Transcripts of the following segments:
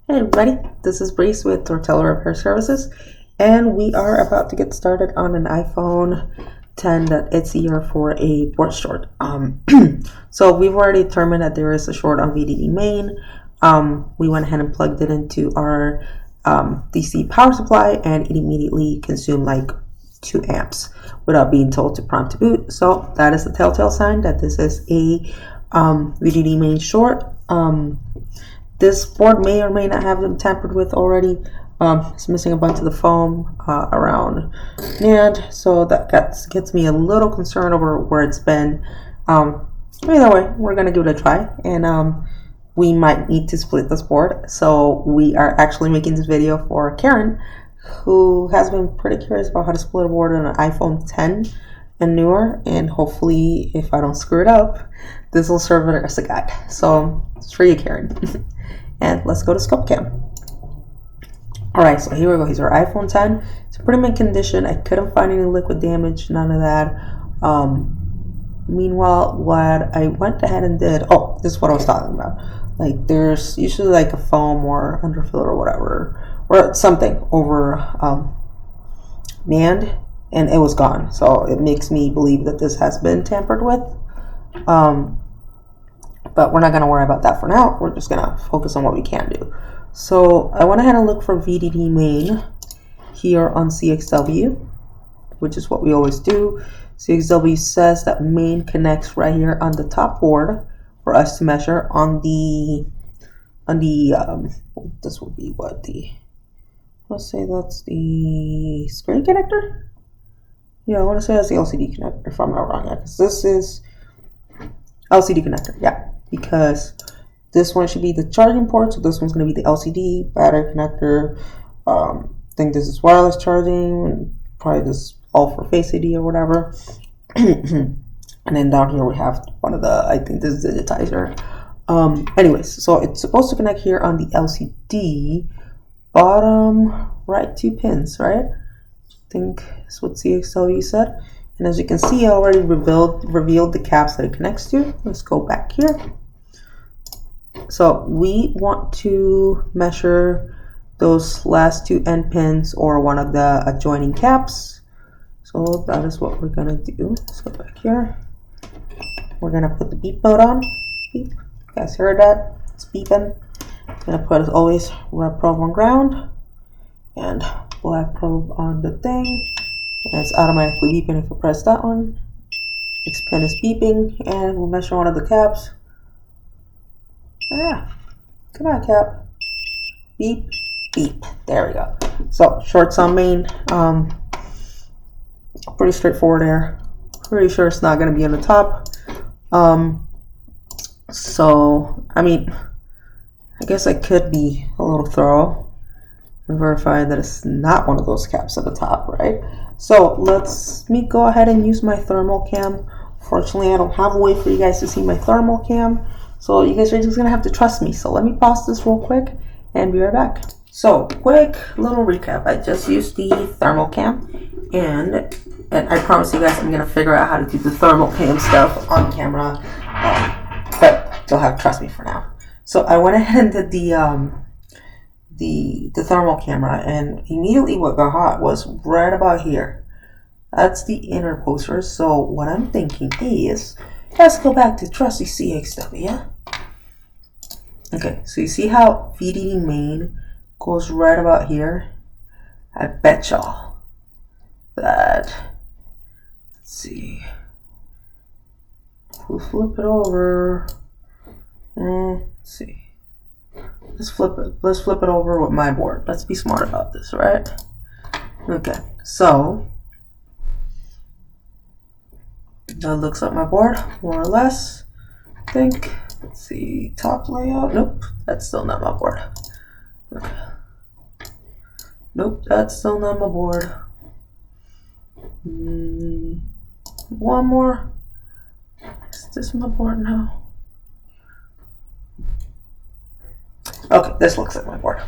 Hey everybody, this is Breeze with Tortella Repair Services, and we are about to get started on an iPhone 10 that it's here for a board short. So we've already determined that there is a short on VDD main. We went ahead and plugged it into our DC power supply, and it immediately consumed like 2 amps without being told to prompt to boot. So that is the telltale sign that this is a VDD main short. This board may or may not have been tampered with already. It's missing a bunch of the foam around NAND, so that gets me a little concerned over where it's been. Either way, we're gonna give it a try, and we might need to split this board. So we are actually making this video for Karen, who has been pretty curious about how to split a board on an iPhone 10 and newer, and hopefully, if I don't screw it up, this will serve it as a guide. So it's for you, Karen. And let's go to ScopeCam. Alright, so here we go. Here's our iPhone 10. It's in pretty mint condition. I couldn't find any liquid damage, none of that. Meanwhile, what I went ahead and did, this is what I was talking about. Like, there's usually like a foam or underfill or whatever, or something over NAND, and it was gone. So it makes me believe that this has been tampered with. But we're not going to worry about that for now. We're just going to focus on what we can do. So I went ahead and looked for VDD main here on CXW, which is what we always do. CXW says that main connects right here on the top board for us to measure on the this would be what let's say that's the screen connector. Yeah, I want to say that's the LCD connector if I'm not wrong. Yeah, because this is LCD connector. Yeah. Because this one should be the charging port, so this one's going to be the LCD battery connector. I think this is wireless charging, and probably this all for Face ID or whatever. And then down here we have one of the, I think this is digitizer. Anyways, so it's supposed to connect here on the LCD bottom right 2 pins, right? I think that's what CXW said. And as you can see, I already revealed the caps that it connects to. Let's go back here. So we want to measure those last 2 end pins or one of the adjoining caps. So that is what we're gonna do. Let's go back here. We're gonna put the beep mode on. Beep. You guys heard that? It's beeping. I'm gonna put, as always, red probe on ground and black probe on the thing. And it's automatically beeping if I press that one. Next pin is beeping, and we'll measure one of the caps. Yeah, come on, cap. Beep, beep. There we go. So shorts on main. Pretty straightforward there. Pretty sure it's not going to be on the top. So I mean, I guess I could be a little thorough and verify that it's not one of those caps at the top, right? So let me go ahead and use my thermal cam. Fortunately, I don't have a way for you guys to see my thermal cam, so you guys are just gonna have to trust me. So let me pause this real quick and be right back. So quick little recap. I just used the thermal cam, and I promise you guys I'm gonna figure out how to do the thermal cam stuff on camera, but you'll have to trust me for now. So I went ahead and did the thermal camera, and immediately what got hot was right about here. That's the inner poster. So what I'm thinking is, let's go back to trusty CXW. Okay, so you see how VDD main goes right about here? I bet y'all that, let's see, we'll flip it over. Let's see. Let's flip it over with my board. Let's be smart about this, right? Okay, so that looks like my board, more or less. I think. Let's see, top layout. Nope, that's still not my board. Okay. Nope, that's still not my board. One more. Is this my board now? Okay, this looks like my board.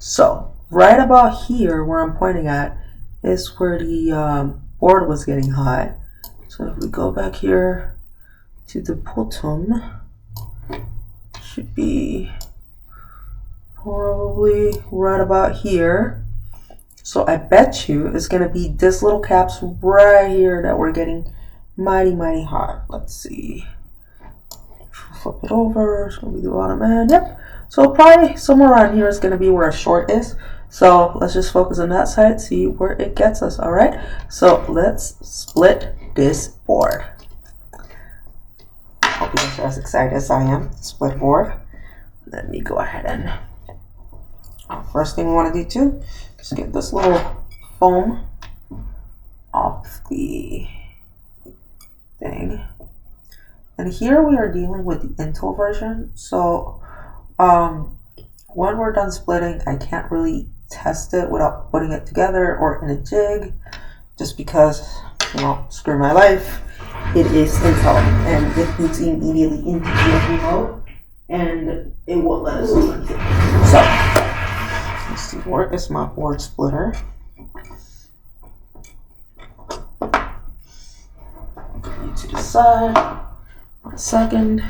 So right about here where I'm pointing at is where the board was getting hot. So if we go back here to the bottom, should be probably right about here. So I bet you it's gonna be this little caps right here that we're getting mighty, mighty hot. Let's see. Flip it over. It's gonna be the bottom end. Yep. So probably somewhere around here is gonna be where a short is. So let's just focus on that side, see where it gets us. All right. So let's split this board. Hope you guys are as excited as I am. Split board. Let me go ahead and first thing we want to do too is get this little foam off the thing. And here we are dealing with the Intel version. So when we're done splitting, I can't really test it without putting it together or in a jig, just because, screw my life. It is Intel and it boots immediately into GPU mode and it won't let us do anything. So let's see, where is my board splitter? Put you to the side. 1 second.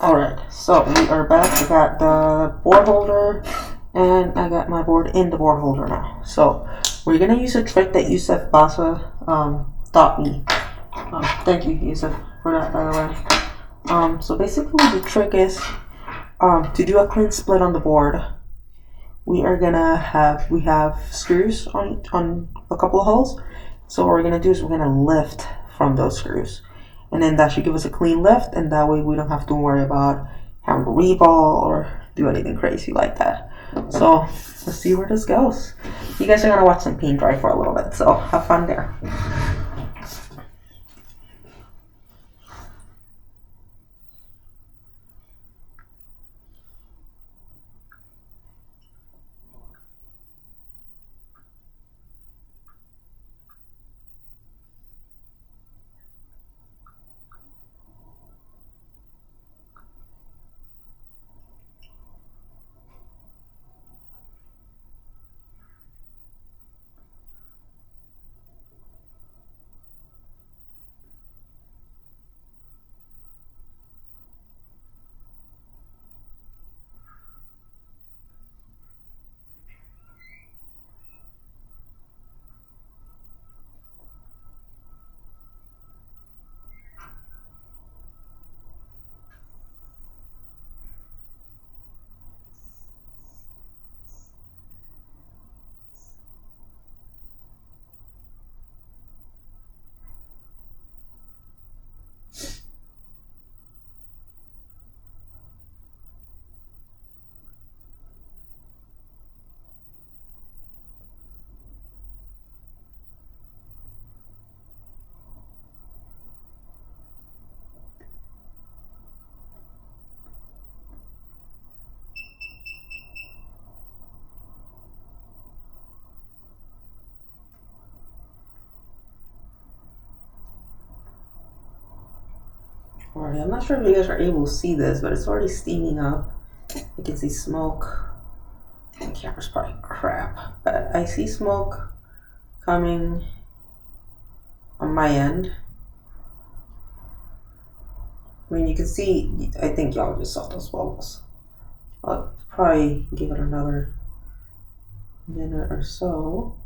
Alright, so we are back. I got the board holder and I got my board in the board holder now. So we're gonna use a trick that Yusuf Basa taught me. Thank you, Yusuf, for that, by the way. So basically the trick is to do a clean split on the board. We have screws on a couple of holes. So what we're gonna do is we're gonna lift from those screws. And then that should give us a clean lift, and that way we don't have to worry about having to reball or do anything crazy like that. So let's see where this goes. You guys are gonna watch some paint dry for a little bit, so have fun there. Alright, I'm not sure if you guys are able to see this, but it's already steaming up. You can see smoke. The camera's probably crap, but I see smoke coming on my end. I mean, you can see, I think y'all just saw those bubbles. I'll probably give it another minute or so.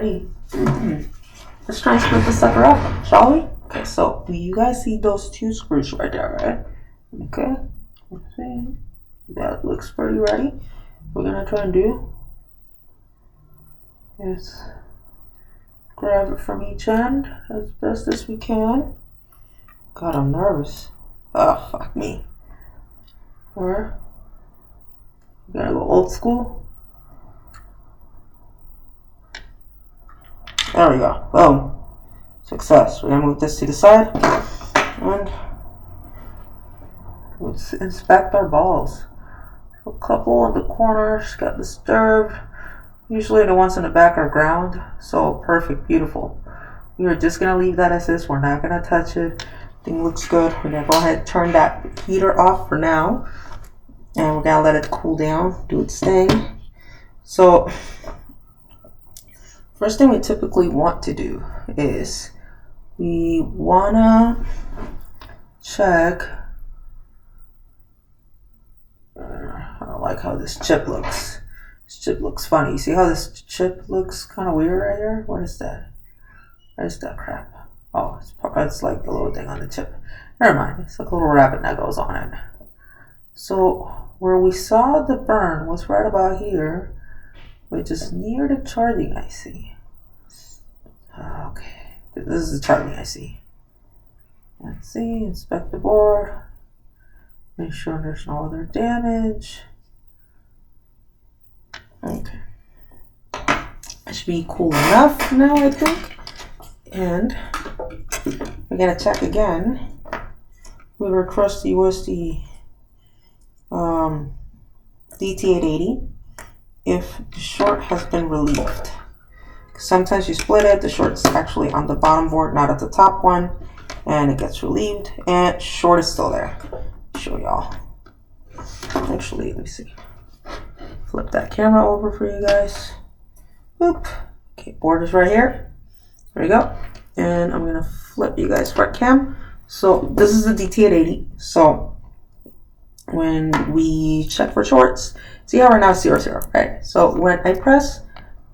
already. Let's try and split the sucker up, shall we? Okay, so you guys see those 2 screws right there, right? Okay. Let's see. That looks pretty ready. What we're gonna try and do is grab it from each end as best as we can. God, I'm nervous. Oh, fuck me. Alright. We gotta go old school. There we go. Boom. Success. We're gonna move this to the side and let's inspect our balls. A couple in the corners got disturbed. Usually the ones in the back are ground. So perfect, beautiful. We are just gonna leave that as is. We're not gonna touch it. Thing looks good. We're gonna go ahead and turn that heater off for now. And we're gonna let it cool down, do its thing. So first thing we typically want to do is we wanna check. I don't like how this chip looks. This chip looks funny. See how this chip looks kind of weird right here? What is that? What is that crap? Oh, it's like the little thing on the chip. Never mind. It's like a little rabbit that goes on it. So where we saw the burn was right about here, which is near the charging IC. Okay, this is the charging IC. Let's see, inspect the board. Make sure there's no other damage. Okay. It should be cool enough now, I think. And we're gonna check again with our trusty USD DT880 if the short has been relieved. Sometimes you split it, the short's actually on the bottom board, not at the top one, and it gets relieved, and short is still there. Show y'all. Actually, let me see. Flip that camera over for you guys. Boop. Okay, board is right here. There you go. And I'm gonna flip you guys front cam. So this is the DT880. So when we check for shorts, see how right now it's 0, right? So when I press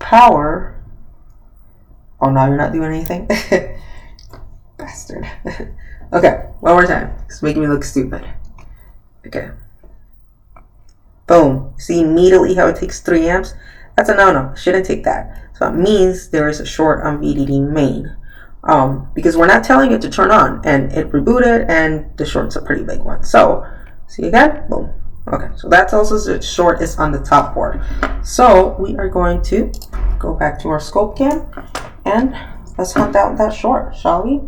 power, oh, now you're not doing anything? Bastard. Okay, one more time. It's making me look stupid. Okay. Boom. See immediately how it takes 3 amps? That's a no-no. Shouldn't take that. So it means there is a short on VDD main. Because we're not telling it to turn on, and it rebooted, and the short's a pretty big one. So, see again? Boom. Okay, so that tells us that short is on the top board. So we are going to go back to our scope cam, and let's hunt out that short, shall we?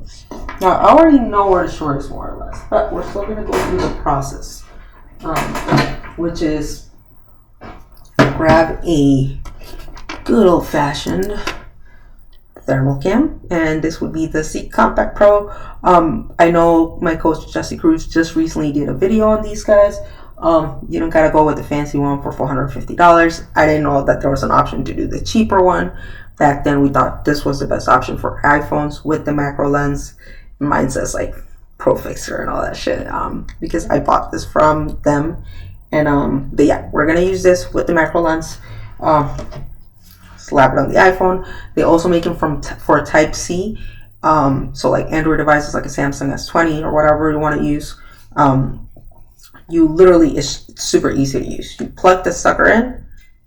Now, I already know where the short is more or less, but we're still going to go through the process, which is grab a good old-fashioned thermal cam, and this would be the Seek Compact Pro. I know my coach Jesse Cruz just recently did a video on these guys. You don't gotta go with the fancy one for $450. I didn't know that there was an option to do the cheaper one. Back then we thought this was the best option for iPhones with the macro lens. Mine says like Pro Fixer and all that shit, because I bought this from them. And but yeah, we're gonna use this with the macro lens. Slap it on the iPhone. They also make them for Type C. So like Android devices like a Samsung S20 or whatever you want to use. You literally, it's super easy to use. You plug the sucker in,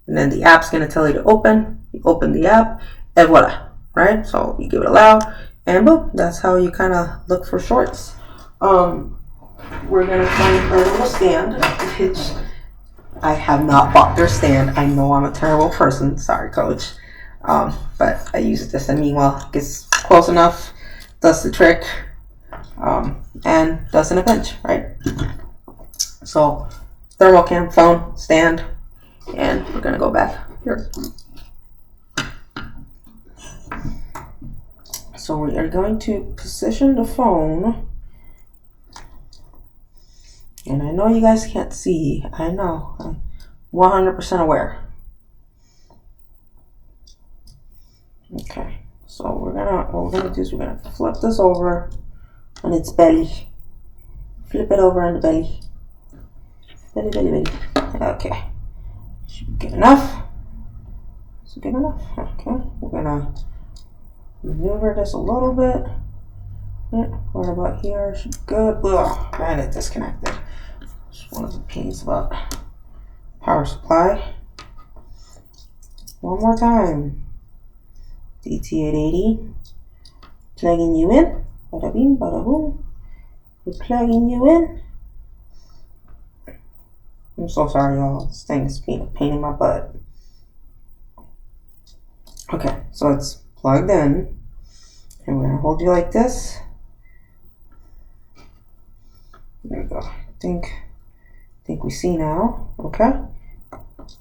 and then the app's gonna tell you to open. You open the app, and voila, right? So you give it allow, and boom, that's how you kind of look for shorts. We're gonna find a little stand, which I have not bought their stand. I know I'm a terrible person. Sorry, coach. But I use it just and meanwhile, gets close enough, does the trick, and does in a pinch, right? So, thermal cam, phone, stand, and we're gonna go back here. So we are going to position the phone, and I know you guys can't see. I know, I'm 100% aware. Okay, so what we're gonna do is we're gonna flip this over on its belly. Flip it over on the belly. Belly. Okay, should be good enough. Is it good enough? Okay, we're gonna maneuver this a little bit. Yeah, right about here should be good. Ugh, man, it disconnected. It's one of the pains about power supply. One more time. DT880. Plugging you in. Bada bing, bada boom. We're plugging you in. I'm so sorry, y'all. This thing is being a pain in my butt. Okay, so it's plugged in. And we're gonna hold you like this. There we go. I think we see now. Okay.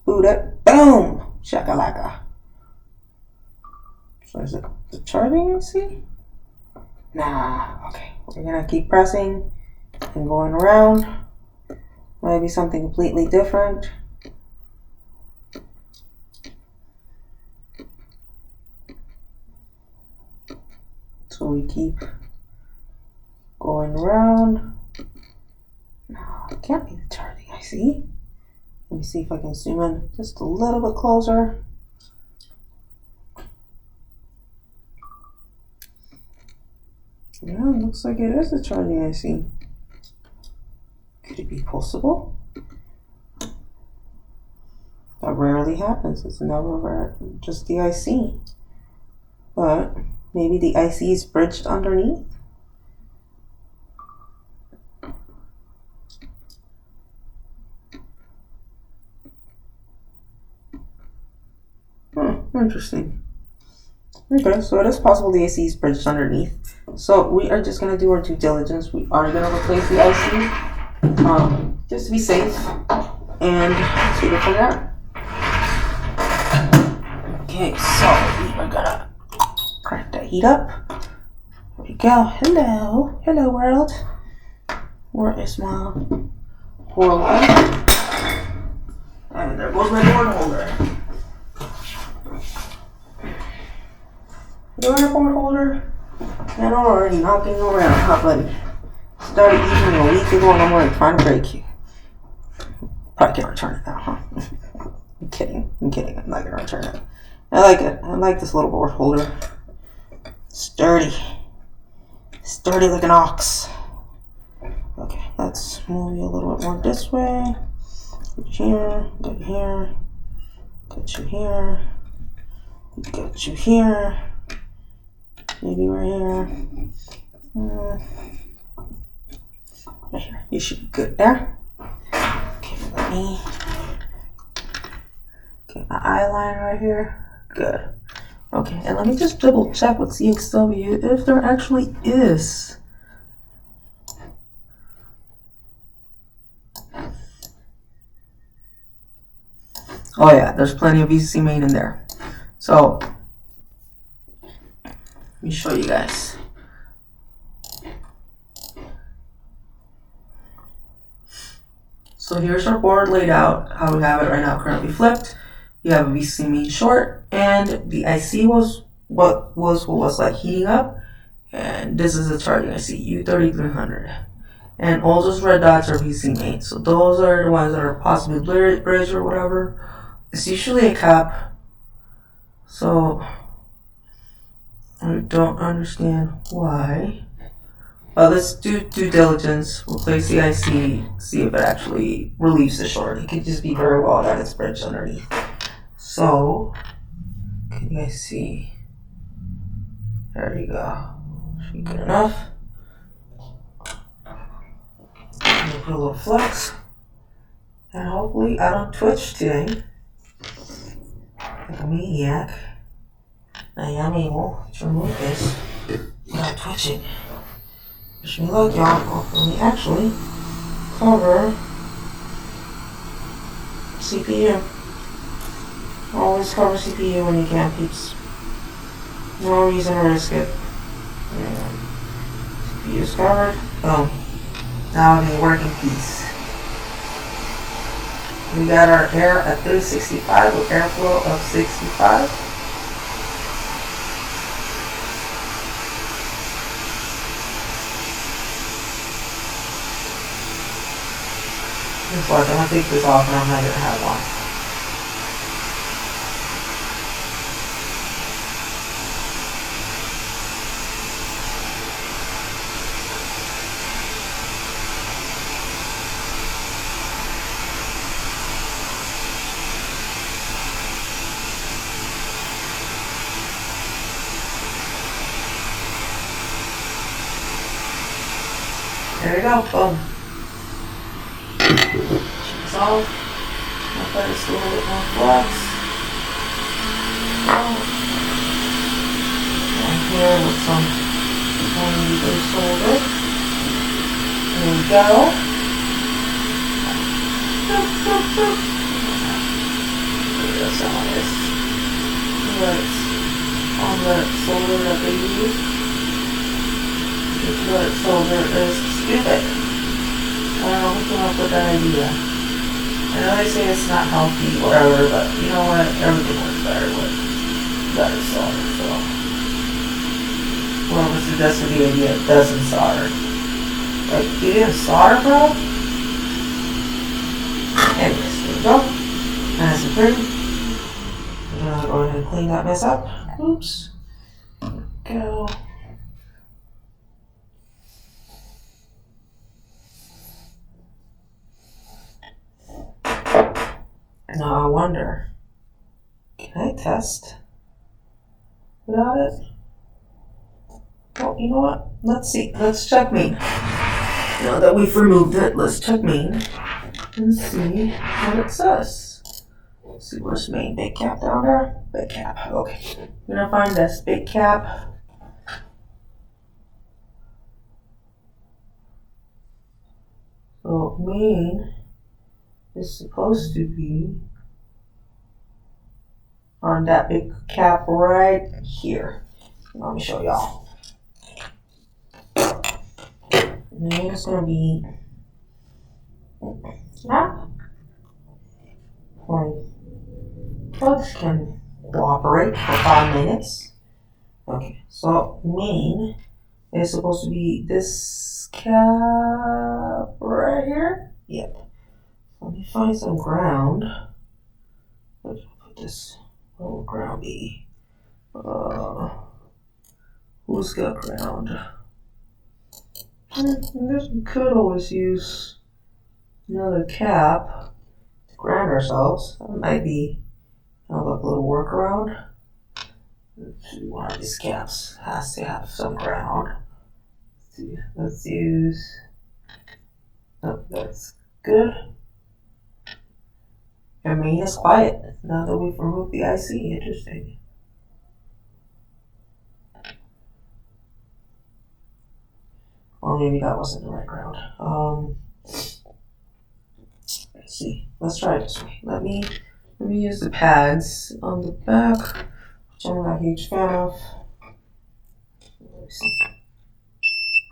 Boot it. Boom! Shakalaka. So is it the charging IC? Nah. Okay. We're gonna keep pressing and going around. Maybe something completely different. So we keep going around. No, it can't be the charging IC. Let me see if I can zoom in just a little bit closer. Yeah, it looks like it is the charging IC. Could it be pulsable? That rarely happens. It's never just the IC. But maybe the IC is bridged underneath? Interesting. Okay, so it is possible the IC is bridged underneath. So we are just going to do our due diligence. We are going to replace the IC just to be safe and take it from there. Okay, so we are going to crank that heat up. There we go. Hello. Hello, world. Where is my world? And there goes my board holder. You're in a board holder? And already knocking you around, huh, buddy? Started using it a week ago and I'm already trying to break you. Probably can't return it now, huh? I'm kidding. I'm not gonna return it. I like it. I like this little board holder. Sturdy. Sturdy like an ox. Okay, let's move you a little bit more this way. Get here, get here, get you here, get you here. Maybe right here. Right here. You should be good there. Okay, let me get my eye line right here. Good. Okay, and let me just double check with CXW if there actually is. Oh yeah, there's plenty of VCC main in there. So let me show you guys. So here's our board laid out, how we have it right now, currently flipped. You have a VCC main short, and the IC was what was like heating up, and this is the charging IC, U3300. And all those red dots are VCC main, so those are the ones that are possibly bridged or whatever. It's usually a cap, so I don't understand why. Let's do due diligence, replace the IC, see if it actually relieves the short. It could just be very well that it's bridged underneath. So, can you guys see? There you go. Should be good enough. Put a little flex. And hopefully I don't twitch today. Like a maniac. I am able to remove this without twitching. Wish me luck, y'all. Hopefully actually cover CPU. Always cover CPU when you can, peeps. No reason to risk it. Yeah. CPU is covered. Boom. Now it'll be a working piece. We got our air at 365 with airflow of 65. Just like I'm gonna take this off and I'm not gonna have one. There we go. Boom. Cheese off. I'll let it still a little bit more flux. Right here with some loose shoulder. There we go. There some of this. On the shoulder that they use. The shoulder is stupid. I don't know who came up with that idea. I know they say it's not healthy, whatever, but you know what? Everything works better with better solder, so. Whoever suggested the idea doesn't solder. Like, you didn't solder, bro? Anyways, there we go. Nice and pretty. I'm gonna go ahead and clean that mess up. Oops. Go. Now I wonder, can I test without it? Well, you know what? Let's see. Let's check main. Now that we've removed it, let's check main and see what it says. Let's see, where's main? Big cap down there? Big cap. Okay. We're gonna find this big cap. So main is supposed to be on that big cap right here. Let me show y'all. Main is gonna be snap. My plugs can cooperate for 5 minutes. Okay, so main is supposed to be this cap right here. Yep. Let me find some ground. Where did I put this? Oh, ground be. Who's got ground? I guess we could always use another cap to ground ourselves. That might be a little workaround. Let's see, one of these caps has to have some ground. Let's use. Oh, that's good. Your main is quiet now that we've removed the IC. Interesting. Or maybe that wasn't the right ground. Let's see. Let's try it this way. Let me use the pads on the back, which I'm not a huge fan of. Let me see.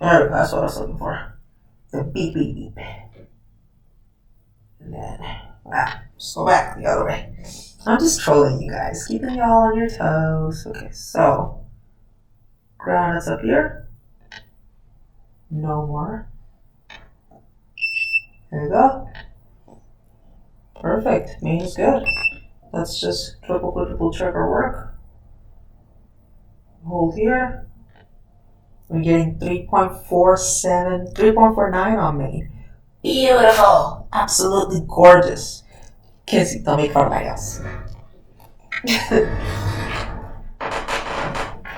There we go. That's what I was looking for. The beep beep beep. And then just go back the other way. I'm just trolling you guys, keeping y'all on your toes. Okay, so ground is up here. No more. There you go. Perfect. Main is good. Let's just triple, quadruple check our work. Hold here. We're getting 3.47, 3.49 on main. Beautiful. Absolutely gorgeous. Can't see. Don't make fun of my house.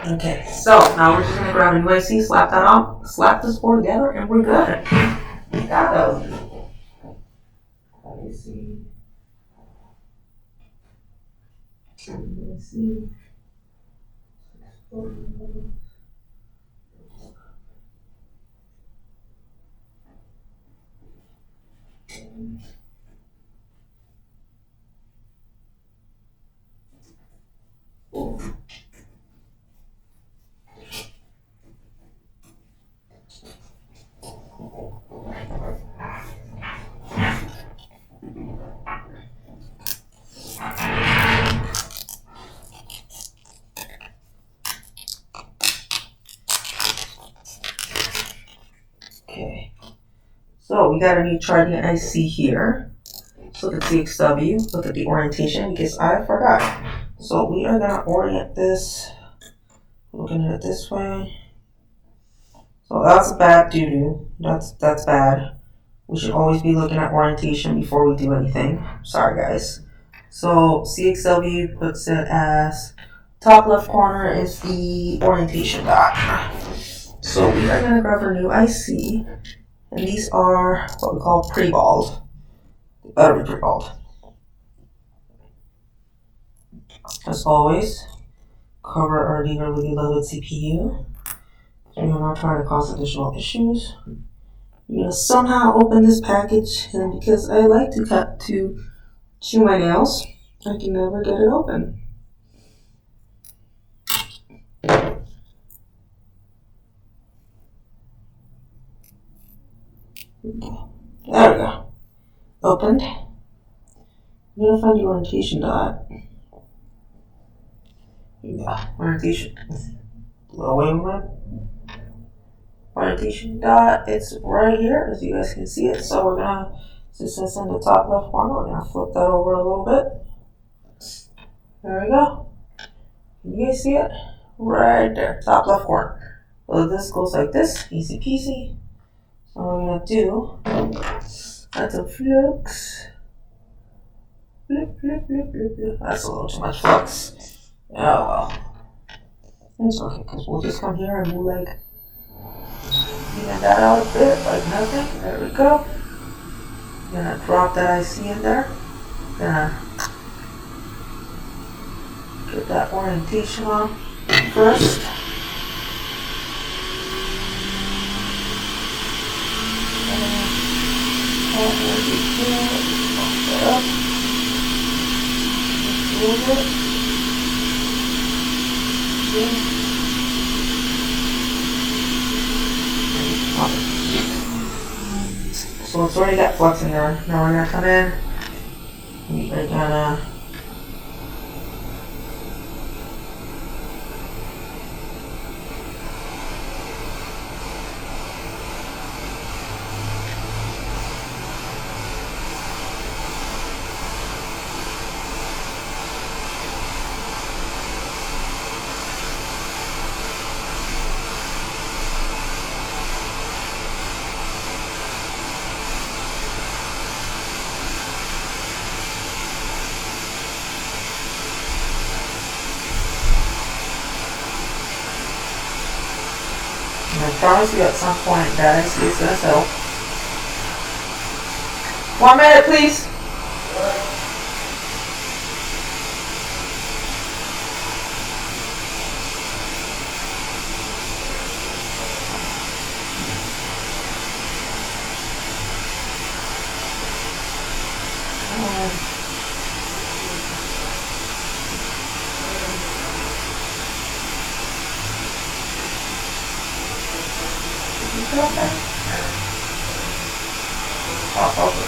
Okay, so now we're just gonna grab a new IC, slap that on, slap this board together, and we're good. We got those. Let me see. Let's see. Okay, so we got a new charging IC here. So look at the CXW, look at the orientation because I forgot. So we are gonna orient this, looking at it this way. So that's bad doo-doo. That's bad. We should always be looking at orientation before we do anything. Sorry guys. So CXW puts it as top left corner is the orientation dot. So we are gonna grab our new IC And these are what we call pre-balled. They better be pre-balled. As always, cover our dearly beloved CPU. So we're not trying to cause additional issues. You're gonna somehow open this package, and because I like to chew my nails, I can never get it open. There we go. Opened. I'm gonna find the orientation dot. Yeah, orientation. Little way over. Orientation dot. It's right here, as you guys can see it. So we're gonna, since it's in the top left corner, we're gonna flip that over a little bit. There we go. Can you guys see it? Right there, top left corner. So this goes like this, easy peasy. So what we're gonna do, add some flux. Flip, flip, flip, flip, flip. That's a little too much flux. Oh well. It's okay, because we'll just come here and we'll like even that out a bit, like nothing. There we go. Gonna drop that IC in there. Gonna get that orientation on first. So it's already got flux in there. Now we're gonna come in. We're gonna I promise you at some point that IC is gonna settle. 1 minute, please. Pop over.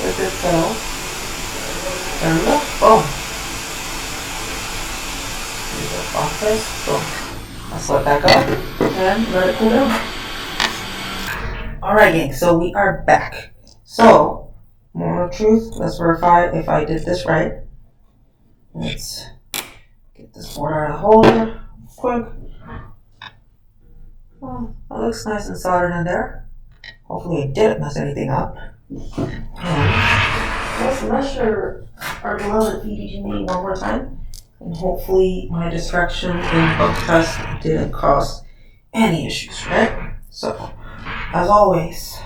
Let it settle. There we go. Boom. Here's our process. Boom. Let's let that go and let it cool down. Alright, gang, so we are back. So, moment of truth, let's verify if I did this right. Let's get this board out of the holder quick. Oh, that looks nice and soldered in there. Hopefully I didn't mess anything up. Let's measure our beloved PDG one more time. And hopefully my distraction in book test didn't cause any issues, right? So, as always,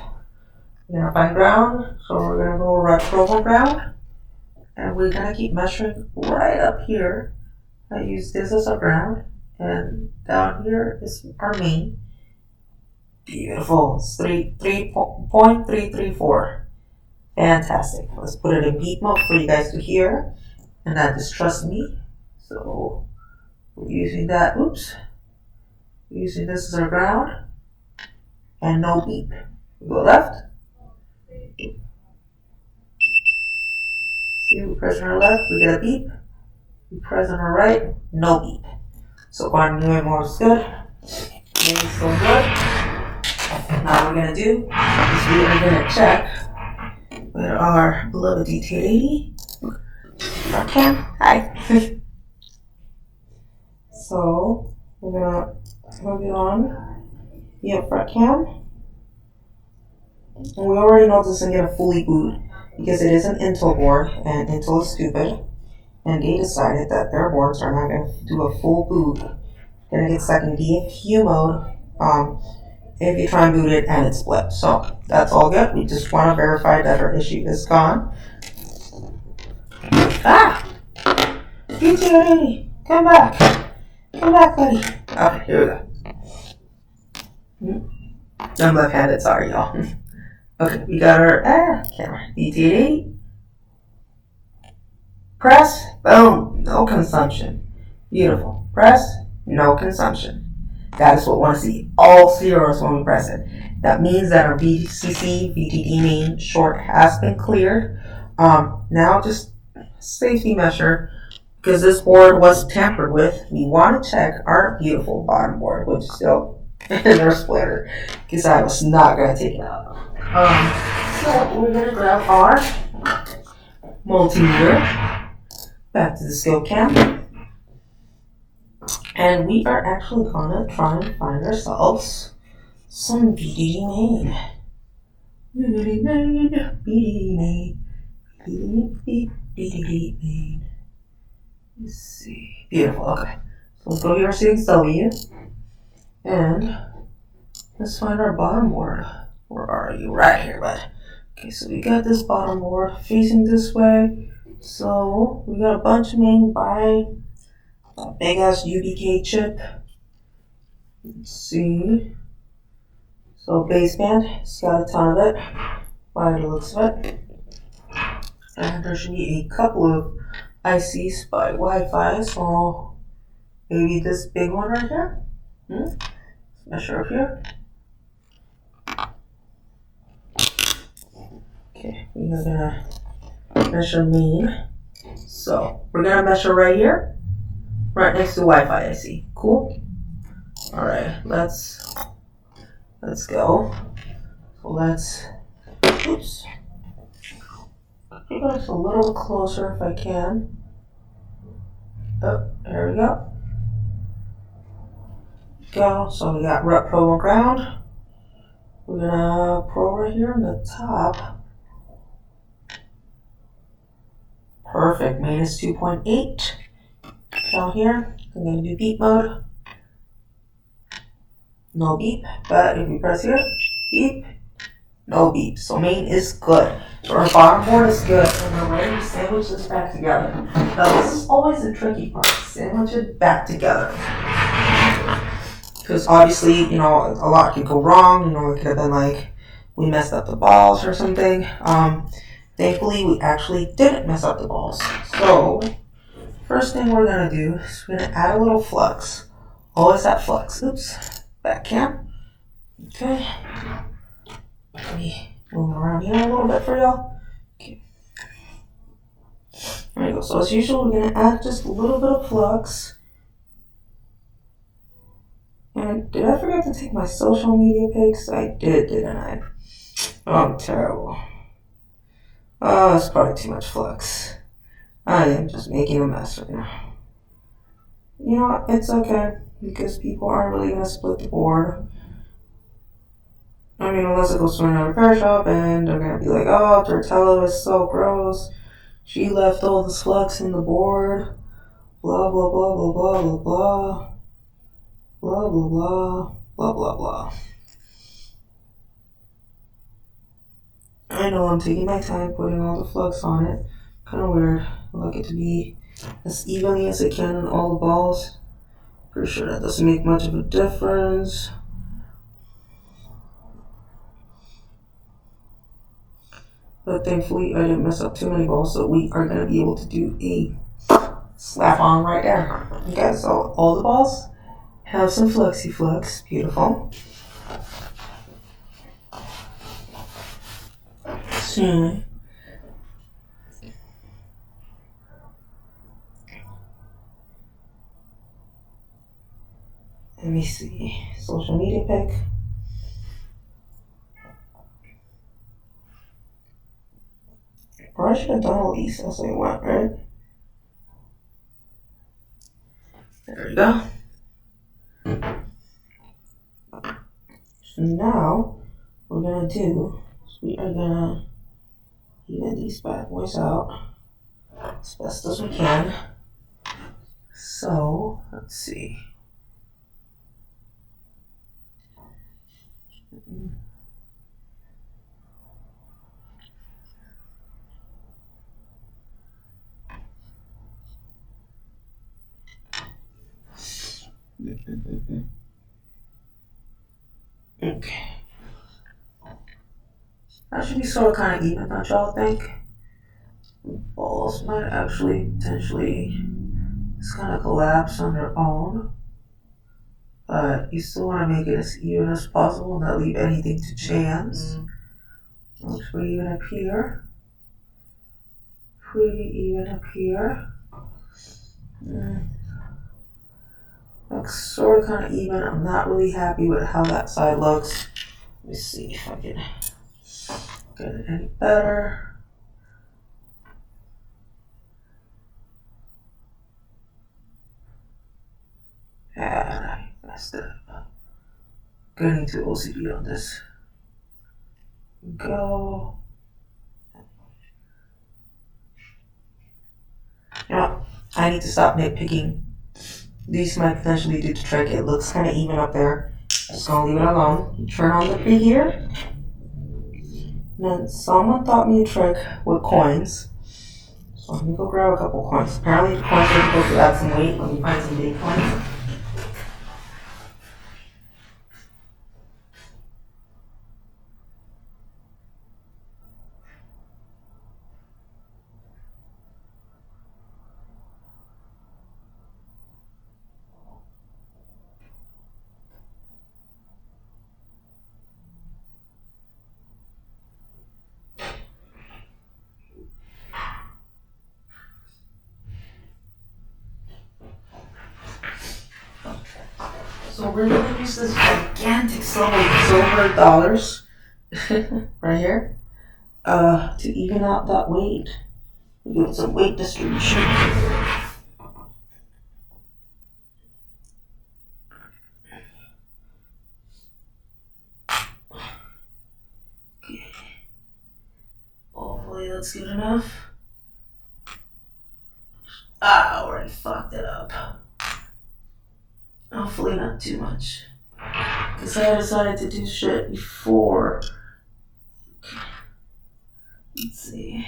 we're gonna find ground. So we're gonna go right probe on ground. And we're gonna keep measuring right up here. I use this as a ground. And down here is our main. Beautiful. It's 3.334. Fantastic. Let's put it in beat mode for you guys to hear and not distrust me. So we're using that. Oops. Using this as our ground. And no beep. We go left. See, we press on our left, we get a beep. We press on our right, no beep. So continuing mode is good. Maybe still good. Now what we're gonna do is we are gonna check with our beloved D1080. Front cam, hi. So we're gonna hook it on the front cam. And we already know this isn't gonna fully boot because it is an Intel board and Intel is stupid. And they decided that their boards are not gonna do a full boot. They're gonna get stuck in DFU mode if you try and boot it and it's split. So that's all good. We just want to verify that our issue is gone. Ah! BT80, come back. Come back, buddy. Okay, here we go. I'm left-handed, sorry, y'all. Okay, we got our camera. BT80. Press, boom, no consumption. Beautiful. Press, no consumption. That is what we want to see. All zeros when we press it. That means that our VCC VTD main short has been cleared. Now just safety measure, because this board was tampered with. We want to check our beautiful bottom board, which is still in our splitter, because I was not going to take it out. So we're going to grab our multimeter, back to the skill cam, and we are actually going to try and find ourselves some BDD main. BDD main. BDD main. Let's see. Beautiful. Okay. So let's go here, CXW, and let's find our bottom board. Where are you? Right here, bud. Okay, so we got this bottom board facing this way. So we got a bunch of main by a big ass UBK chip. Let's see. So baseband, it's got a ton of it by the looks of it. And there should be a couple of ICs by Wi-Fi, so maybe this big one right here. Let's measure up here. Okay, we're gonna measure main. So we're gonna measure right here, right next to Wi-Fi IC. Cool. All right, let's go. So let's. Oops. Get us a little closer if I can. Oh, there we go. So we got rep probe on ground. We're gonna probe right here on the top. Perfect. Minus 2.8. Down here, I'm gonna do beep mode. No beep, but if we press here, beep, no beep. So main is good. So our bottom board is good, and we're ready to sandwich this back together. Now this is always the tricky part. Sandwich it back together. Because obviously, you know, a lot could go wrong. You know, it could have been like we messed up the balls or something. Thankfully, we actually didn't mess up the balls. So, first thing we're going to do is we're going to add a little flux. Always that flux. Oops. Back cam. Okay. Let me move around here a little bit for y'all. Okay. There we go. So, as usual, we're going to add just a little bit of flux. And did I forget to take my social media pics? I did, didn't I? Oh, I'm terrible. Oh, it's probably too much flux. I am just making a mess right now. You know what? It's okay, because people aren't really going to split the board. I mean, unless it goes to another repair shop and they're going to be like, oh, Tortello is so gross. She left all this flux in the board. Blah, blah, blah, blah, blah, blah, blah. Blah, blah, blah, blah, blah, blah. I know I'm taking my time putting all the flux on it. Kind of weird. I like it to be as evenly as it can on all the balls. Pretty sure that doesn't make much of a difference. But thankfully I didn't mess up too many balls, so we are going to be able to do a slap on right there. Okay, so all the balls have some fluxy flux. Beautiful. So, let me see. Social media pic. Or I should have done all these as I went, right? There we go. So now, what we're gonna do is we are gonna even these bad boys out as best as we can. So, let's see. Okay. That should be sort of kind of even, don't y'all think? Balls might actually potentially just kind of collapse on their own. But you still want to make it as even as possible, not leave anything to chance. Looks pretty even up here. Pretty even up here. Looks sort of kind of even. I'm not really happy with how that side looks. Let me see if I can get it any better. And I messed it up. Getting too OCD on this. Go. You know, I need to stop nitpicking. These might potentially do the trick. It looks kind of even up there. Just gonna leave it alone. Turn on the pre here. Then someone taught me a trick with coins. So let me go grab a couple coins. Apparently the coins are supposed to add some weight. Let me find some big coins. So we're gonna use this gigantic sum of silver dollars right here to even out that weight. Do some weight distribution. Okay. Hopefully that's good enough. I already fucked it up. Hopefully not too much. Because I decided to do shit before. Let's see.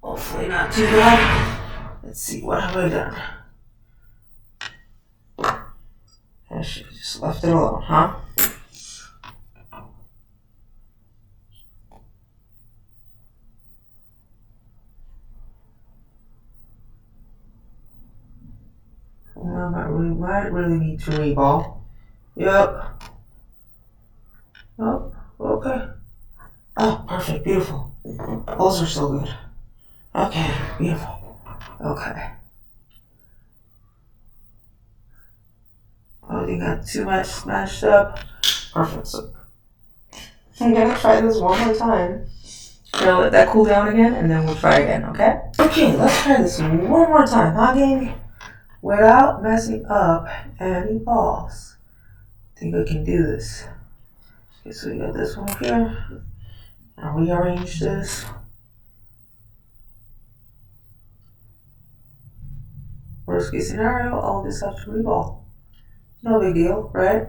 Hopefully not too bad. Let's see, what have I done? I should have just left it alone, huh? Well, might really need to reball. Yep. Oh, okay. Oh, perfect, beautiful. Those are so good. Okay, beautiful. Okay. Oh, you got too much smashed up. Perfect. So I'm gonna try this one more time. Gonna let that cool down again, and then we'll try again, okay? Okay, let's try this one more time, huh, gang? Without messing up any balls. I think I can do this. Okay, so we got this one here. Now rearrange this. Worst case scenario, I'll just have to reball. No big deal, right?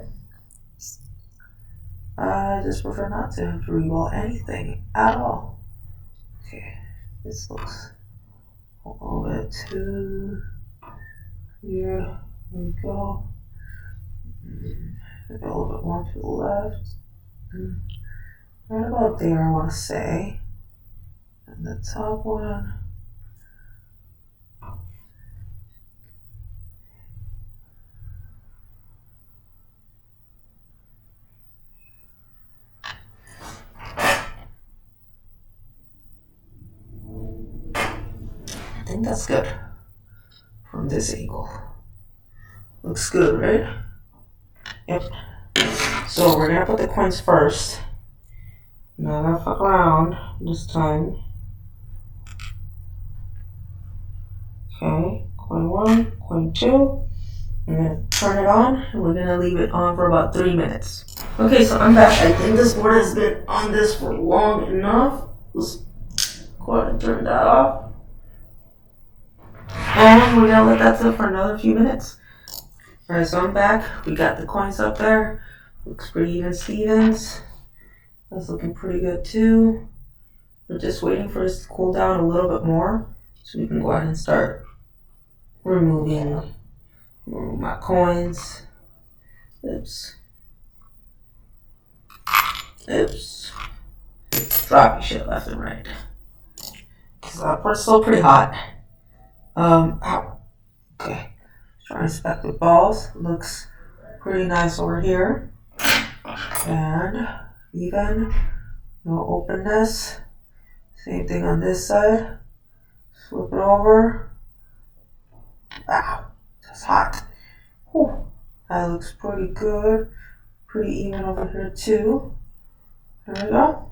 I just prefer not to have to reball anything at all. Okay, this looks a little bit too weird. There we go. Maybe a little bit more to the left. Right about there, I want to say. And the top one. I think that's good from this angle. Looks good, right? Yep. So we're gonna put the coins first. Not gonna fuck around this time. Okay, coin 1, coin 2. I'm gonna turn it on, and we're gonna leave it on for about 3 minutes. Okay, so I'm back. I think this board has been on this for long enough. Let's go ahead and turn that off. And we're gonna let that sit for another few minutes. Alright, so I'm back. We got the coins up there. Looks pretty even Stevens. That's looking pretty good too. We're just waiting for this to cool down a little bit more so we can go ahead and start removing my coins. Oops. Dropping shit left and right. It's still pretty hot. Ow. Okay. Trying to inspect the balls. Looks pretty nice over here. And even. No openness. Same thing on this side. Flip it over. Wow. That's hot. Whew. That looks pretty good. Pretty even over here too. There we go.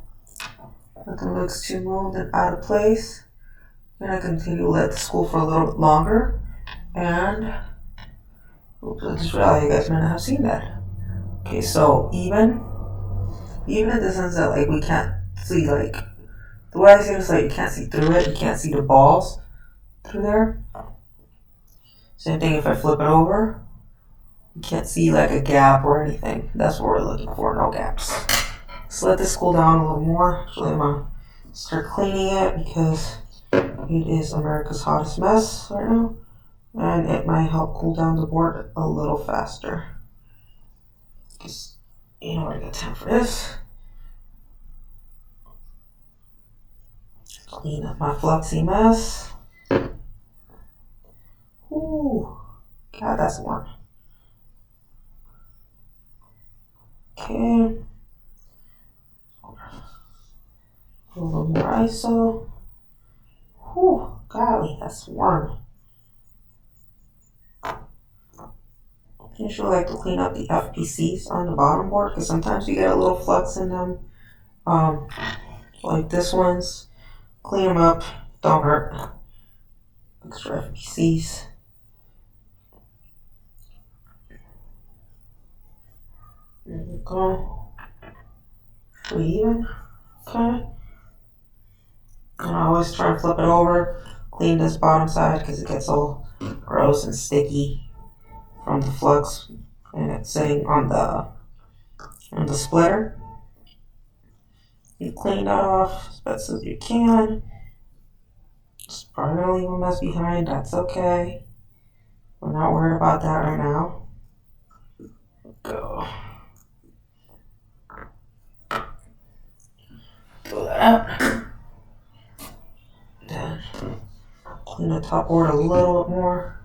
Nothing looks too moved and out of place. I'm gonna continue to let this cool for a little bit longer. And oops, I just realized you guys might not have seen that. Okay, so even in the sense that like we can't see, like the way I see it is like you can't see through it, you can't see the balls through there. Same thing if I flip it over. You can't see like a gap or anything. That's what we're looking for, no gaps. Let's let this cool down a little more. Actually, I'm gonna start cleaning it because it is America's hottest mess right now. And it might help cool down the board a little faster. Just, you know, I got time for this. Clean up my fluxy mess. Ooh, God, that's warm. Okay. A little more ISO. Whew, golly, that's warm. I usually like to clean up the FPCs on the bottom board because sometimes you get a little flux in them. Like this one's. Clean them up, don't hurt. Extra FPCs. There we go. Pretty even. Okay. And I always try and flip it over, clean this bottom side because it gets all gross and sticky from the flux and it's sitting on the splitter. You clean that off as best as you can. Just probably gonna leave a mess behind, that's okay. We're not worried about that right now. Go. Throw that out. Then clean the top board a little bit more.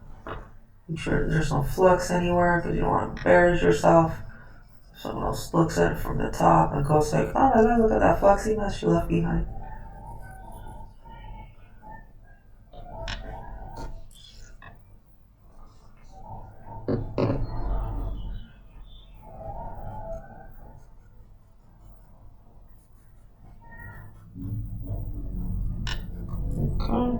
Make sure there's no flux anywhere because you don't want to embarrass yourself. If someone else looks at it from the top and goes like, oh my god, look at that fluxy mess you left behind. Okay.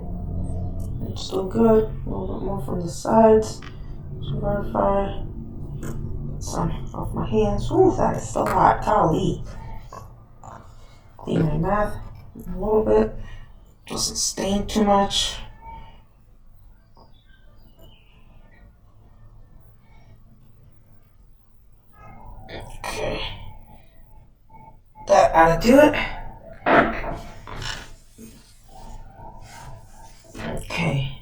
It's still good. A little bit more from the sides to verify. Get some off my hands. Ooh, that is so hot. Golly. Clean my mouth a little bit. Doesn't stain too much. Okay. That ought to do it. Okay.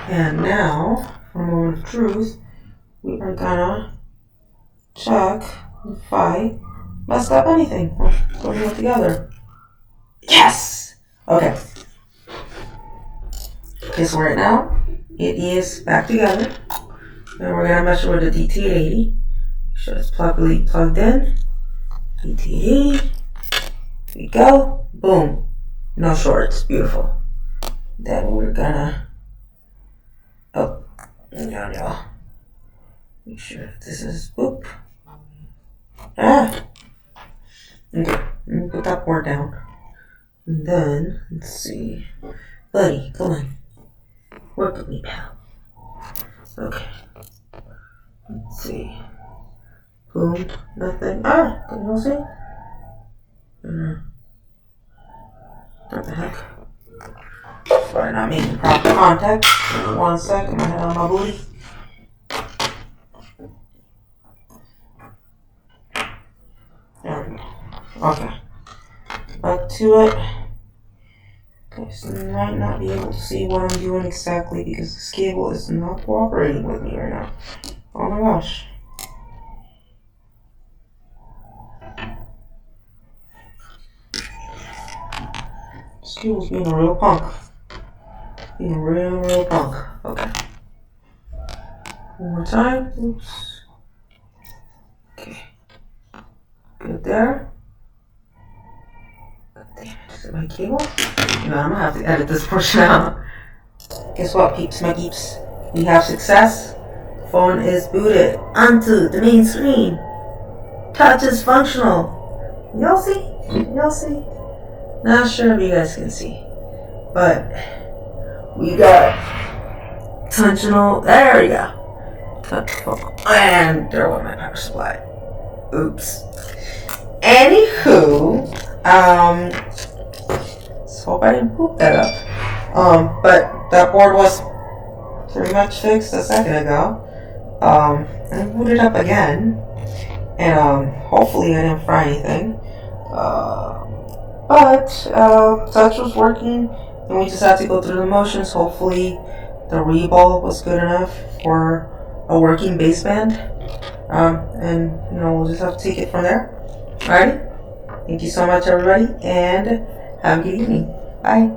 And now, for a moment of truth, we are gonna check if I messed up anything. We're putting it together. Yes! Okay. Okay, so right now, it is back together. And we're gonna measure with the DT80. Make sure it's properly plugged in. DT80. Here we go. Boom. No shorts. Beautiful. Then we're gonna. Oh. No. Make sure this is. Boop. Ah. Okay. Let me put that board down. And then, let's see. Buddy, come on. Work with me, pal. Okay. Let's see. Boom. Nothing. Ah! Can you all see? What the heck? Sorry, not making proper contact. 1 second, my head on my booty. to it. Guys might not be able to see what I'm doing exactly because this cable is not cooperating with me right now. Oh my gosh. This cable's being a real punk. Being a real punk. Okay. One more time. Oops. Okay. Good there. Damn it, is it my cable? No, I'm gonna have to edit this portion out. Guess what, peeps, my peeps? We have success. Phone is booted onto the main screen. Touch is functional. Y'all see? Y'all see? Not sure if you guys can see. But we got functional. There we go. Touch focal. And there went my power supply. Oops. Anywho, let's hope I didn't poop that up. But that board was pretty much fixed a second ago. And boot it up again. And hopefully I didn't fry anything. But touch was working, and we just had to go through the motions. Hopefully the reball was good enough for a working baseband. And we'll just have to take it from there. Alrighty? Thank you so much, everybody, and have a good evening. Bye.